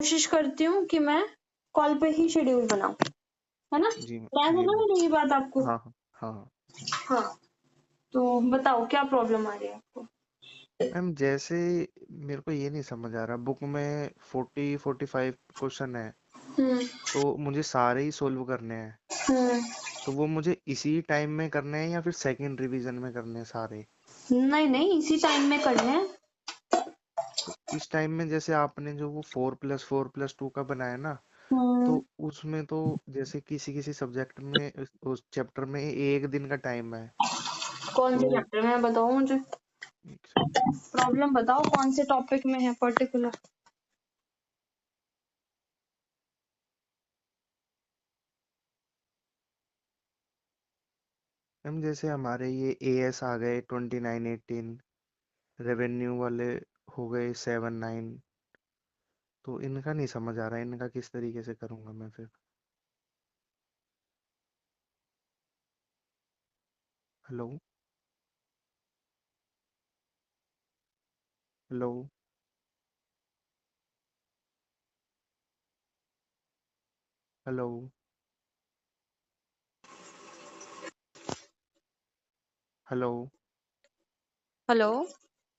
कोशिश करती हूँ कि मैं कॉल पे ही शेड्यूल बनाऊं, है ना? जी ध्यान है जी ना मैम। मेरी ये बात आपको? हाँ हाँ हाँ। हाँ, तो बताओ क्या प्रॉब्लम आ रही है आपको? मैम जैसे मेरे को ये नहीं समझ आ रहा, बुक में 40-45 क्वेश्चन है, हम्म तो मुझे सारे ही सोल्व करने हैं। हम्म तो वो मुझे इसी टाइम में करने हैं या फिर सेकंड रिवीजन में करने हैं सारे? नहीं नहीं, इसी टाइम में करने हैं। तो इस टाइम में जैसे आपने जो वो 4+4+2 का बनाया ना, तो हम्म उसमें तो जैसे किसी किसी सब्जेक्ट में उस चैप्टर में एक दिन का टाइम है। कौन तो से चैप्टर में है बताओ मुझे? एक सेकंड। प्रॉब्लम बताओ कौन से टॉपिक में है पर्टिकुलर? मैम जैसे हमारे ये एएस आ गए 29-18, रेवेन्यू वाले हो गए 7-9, तो इनका नहीं समझ आ रहा है, इनका किस तरीके से करूंगा मैं फिर? Hello hello hello hello. Hello.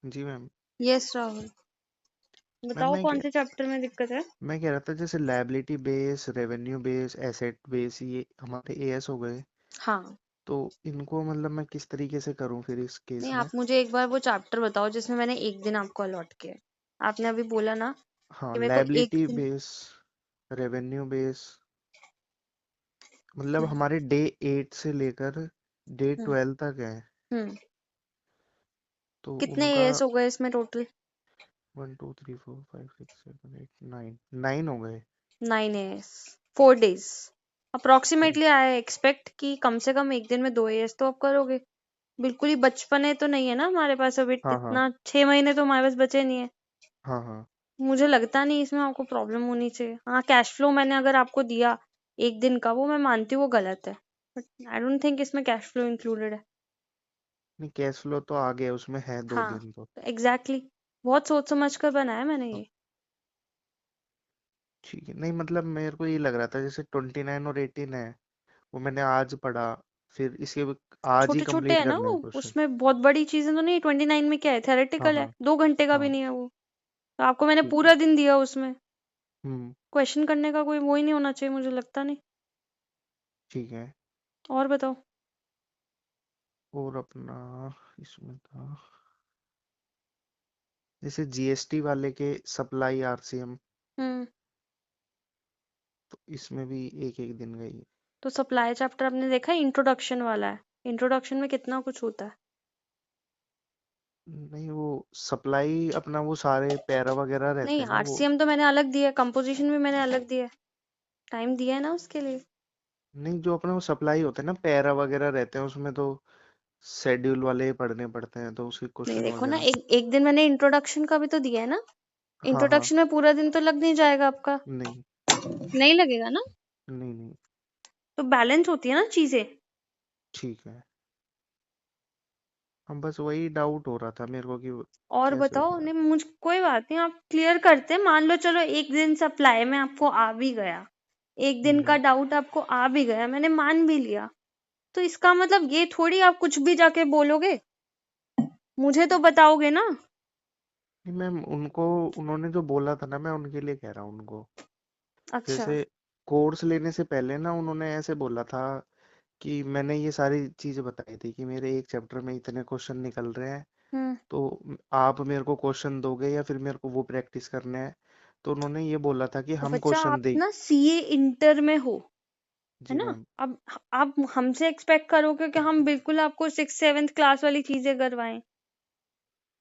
जी मैम। यस राहुल, मैम बताओ कौन से चैप्टर में दिक्कत है? मैं कह रहा था जैसे liability base, revenue base, asset base, ये हमारे एएस हो गए, हाँ, तो इनको मतलब मैं किस तरीके से करूं फिर इस केस नहीं में? आप मुझे एक बार वो चैप्टर बताओ जिसमें मैंने एक दिन आपको अलॉट किया है। आपने अभी बोला ना हाँ, कि मेरे को एक लायबिलिटी दिन। बेस, रेवेन्यू बेस, मतलब हम्म हमारे डे 8 से लेकर हम्म डे 12 तक है, हम्म तो कितने उनका एएस हो गए इसमें टोटल? 1 2 3 4 5 6 7 8 9 9 हो गए। 9 एएस, 4 days। तो अप्रोक्सीमेटली आई एक्सपेक्ट कि कम से कम एक दिन में 2 एएस तो आप करोगे। बिल्कुल ही बचपने तो नहीं है ना हमारे पास अभी, हाँ हाँ इतना 6 महीने तो हमारे पास बचे नहीं है। हाँ हाँ। मुझे लगता नहीं इसमें आपको प्रॉब्लम होनी चाहिए। हाँ, कैश फ्लो मैंने अगर आपको दिया एक दिन का, वो मैं मानती हूँ वो गलत है, बट आई डोंट थिंक इसमें कैश फ्लो इंक्लूडेड है। नहीं, कैश फ्लो तो आ गया, उसमें है दो हाँ, दिन तो। एग्जैक्टली, बहुत सोच समझ कर बनाया मैंने हाँ, ये। ठीक है। नहीं मतलब मेरे को ये लग रहा था जैसे 29 और 18 है, वो मैंने आज पढ़ा, फिर आज ही छोटे छोटे कंप्लीट है ना करने वो, हैं क्वेश्चन। उसमें बहुत बड़ी चीजें तो नहीं। 29 में क्या है, हाँ थेरेटिकल है, हाँ 2 घंटे का भी हाँ। नहीं है वो। तो आपको मैंने ठीक है। पूरा दिन दिया उसमें, हम्म। क्वेश्चन करने का कोई वो ही नहीं होना चाहिए, मुझे लगता नहीं। ठीक है। और बताओ। और अपना इसमें था जैसे जीएसटी वाले के सप्लाई आरसीएम, हम्म तो इसमें भी एक एक दिन गई। तो सप्लाई चैप्टर आपने देखा, इंट्रोडक्शन वाला है। इंट्रोडक्शन में कितना कुछ होता है। नहीं, वो सप्लाई अपना वो सारे पैरा वगैरह रहते नहीं, हैं ना वो। आरसीएम तो मैंने अलग दिया है, कंपोजिशन भी मैंने अलग दिया है, टाइम दिया है ना उसके लिए। नहीं, जो अपना वो सप्लाई होता है ना, पैरा वगैरह रहते हैं उसमें, तो शेड्यूल वाले ही पढ़ने पड़ते हैं, तो उसके नहीं क्वेश्चन देखो ना, वगैरह। एक एक दिन मैंने इंट्रोडक्शन का भी तो दिया है ना। हाँ हाँ। इंट्रोडक्शन में पूरा दिन तो लग नहीं जाएगा आपका। नहीं नहीं लगेगा ना। नहीं नहीं। तो बैलेंस होती है ना चीजें। ठीक है। हम बस वही डाउट हो रहा था मेरे को कि और कैसे बताओ, होगा। नहीं मुझ कोई बात नहीं, आप क्लियर करते हैं। मान लो चलो एक दिन सप्लाई में आपको आ भी गया, एक दिन का हम्म। डाउट आपको आ भी गया, मैंने मान भी लिया, तो इसका मतलब ये थोड़ी आप कुछ भी जाके बोलोगे, मुझे तो बताओगे ना। नहीं मैम, उनको उन्होंने जो बोला था ना, मैं उनके लिए कह रहा हूँ उनको। अच्छा। जैसे कोर्स लेने से पहले ना उन्होंने ऐसे बोला था कि मैंने ये सारी चीजें बताई थी कि मेरे एक चैप्टर में इतने क्वेश्चन निकल रहे हैं, हम्म तो आप मेरे को क्वेश्चन दोगे या फिर मेरे को वो प्रैक्टिस करना है? तो उन्होंने ये बोला था कि तो हम बच्चा क्वेश्चन आप दे। ना सीए इंटर में हो, है जी ना? मैम। अब आप हमसे एक्सपेक्ट करोगे कि हम बिल्कुल आपको 6th 7th क्लास वाली चीजें करवाएं। नहीं,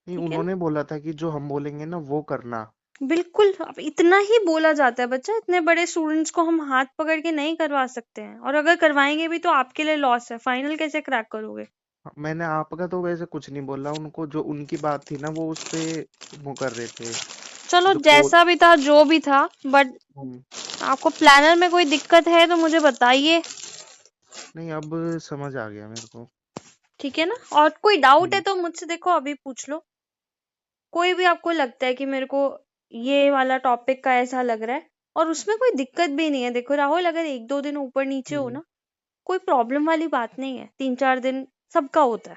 ठीक है ना? उन्होंने बोला था कि जो हम बोलेंगे ना वो करना। बिल्कुल, अब इतना ही बोला जाता है बच्चा, इतने बड़े स्टूडेंट्स को हम हाथ पकड़ के नहीं करवा सकते हैं, और अगर करवाएंगे भी तो आपके लिए लॉस है। फाइनल कैसे क्रैक करोगे? हाँ, मैंने आपका तो वैसे कुछ नहीं बोला, उनको जो उनकी बात थी ना वो उस पे वो कर रहे थे, चलो जो कोर। जैसा भी था जो भी था, बट हम्म। आपको प्लानर में कोई दिक्कत है तो मुझे बताइए। नहीं, अब समझ आ गया मेरे को। ठीक है ना? और कोई डाउट है हम्म। तो मुझसे देखो अभी पूछ लो। कोई भी आपको लगता है कि मेरे को ये वाला टॉपिक का ऐसा लग रहा है, और उसमें कोई दिक्कत भी नहीं है। देखो राहुल, अगर 1-2 दिन ऊपर नीचे हो हम्म। ना, कोई प्रॉब्लम वाली बात नहीं है। 3-4 दिन सबका होता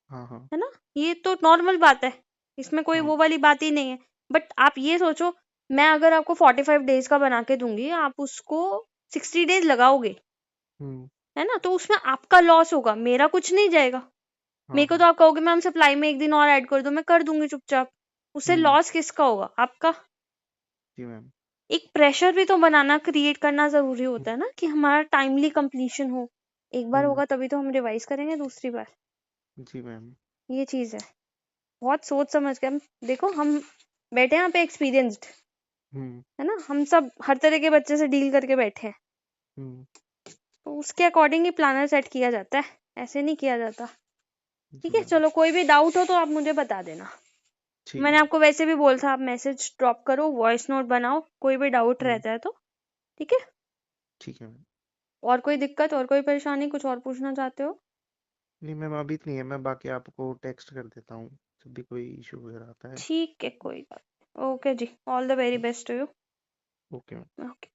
हाँ हाँ है ना? ये तो नॉर्मल बात है, इसमें कोई हाँ। वो वाली बात ही नहीं है। बट आप ये सोचो, मैं अगर आपको 45 डेज का बना के दूंगी, आप उसको 60 डेज लगाओगे, हम्म। है ना? तो उसमें आपका लॉस होगा, मेरा कुछ नहीं जाएगा। हाँ मेरे को तो हाँ। आप कहोगे मैम सप्लाई में 1 दिन और ऐड कर दो, मैं कर दूंगी चुपचाप। उससे हम्म। लॉस किसका होगा? आपका। जी मैम। एक प्रेशर भी तो बनाना, क्रिएट करना जरूरी हम्म। होता है ना, कि हमारा टाइमली कंप्लीशन हो। एक बार हम्म। होगा तभी तो हम रिवाइज करेंगे दूसरी बार। जी मैम। ये चीज है, बहुत सोच समझ के। हम देखो, हम बैठे हैं यहाँ पे एक्सपीरियंस्ड, हम्म। है ना? हम सब हर तरह के बच्चे से डील करके बैठे हैं, हम्म। तो उसके अकॉर्डिंग ही प्लानर सेट किया जाता है, ऐसे नहीं किया जाता। जी ठीक है, मैम। चलो कोई भी डाउट हो तो आप मुझे बता देना। ठीक मैंने है। आपको वैसे भी बोला था, आप मैसेज ड्रॉप करो, वॉइस नोट बनाओ, कोई भी डाउट हम्म। रहता है तो। ठीक है। ठीक है मैम। और कोई दिक्कत और कोई परेशानी, कुछ और पूछना चाहते हो? नहीं मैम, अभी तो नहीं है। मैं बाकी आपको टेक्स्ट कर देता हूँ जब भी कोई इशू वगैरह आता है। ठीक है, कोई बात। ओके जी, all the very best to you. Okay ma'am. Okay.